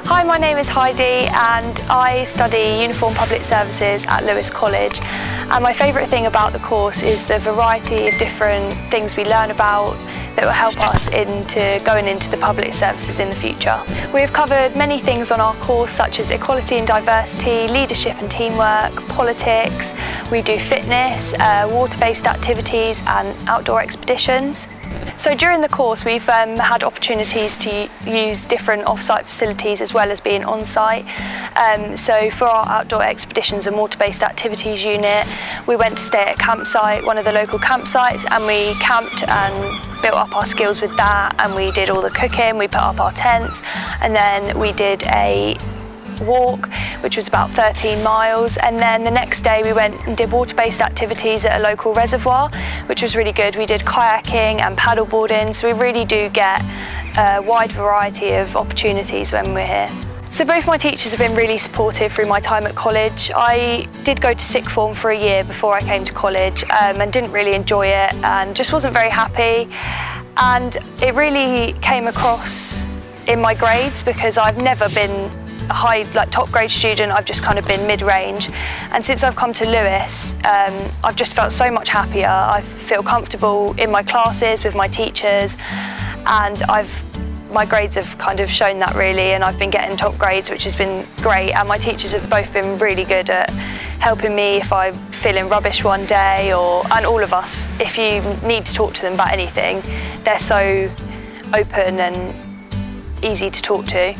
Hi, my name is Heidi and I study Uniform Public Services at Lewes College, and my favourite thing about the course is the variety of different things we learn about that will help us into going into the public services in the future. We have covered many things on our course, such as equality and diversity, leadership and teamwork, politics. We do fitness, water-based activities and outdoor expeditions. So during the course we've had opportunities to use different off-site facilities as well as being on-site. So for our outdoor expeditions and water-based activities unit, we went to stay at a campsite, one of the local campsites, and we camped and built up our skills with that, and we did all the cooking, we put up our tents, and then we did a walk which was about 13 miles, and then the next day we went and did water-based activities at a local reservoir, which was really good. We did kayaking and paddleboarding, so we really do get a wide variety of opportunities when we're here. So both my teachers have been really supportive through my time at college. I did go to sixth form for a year before I came to college and didn't really enjoy it and just wasn't very happy, and it really came across in my grades because I've never been a top grade student. I've just kind of been mid-range, and since I've come to Lewes I've just felt so much happier. I feel comfortable in my classes with my teachers, and my grades have kind of shown that really, and I've been getting top grades, which has been great, and my teachers have both been really good at helping me if I'm feeling rubbish one day, and all of us, if you need to talk to them about anything, they're so open and easy to talk to.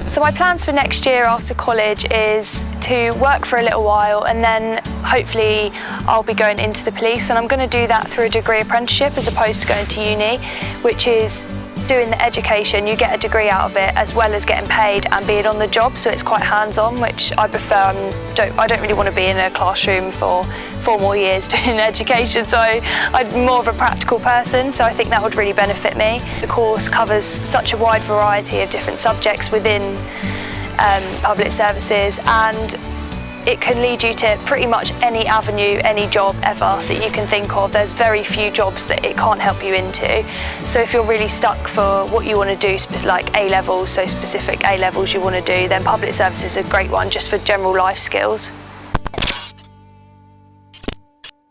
So my plans for next year after college is to work for a little while, and then hopefully I'll be going into the police, and I'm going to do that through a degree apprenticeship as opposed to going to uni, which is doing the education. You get a degree out of it as well as getting paid and being on the job, so it's quite hands-on, which I prefer. I don't really want to be in a classroom for 4 more years doing education, so I'm more of a practical person, so I think that would really benefit me. The course covers such a wide variety of different subjects within public services, and it can lead you to pretty much any avenue, any job ever that you can think of. There's very few jobs that it can't help you into. So if you're really stuck for what you want to do, like A-levels, so specific A-levels you want to do, then public services is a great one just for general life skills.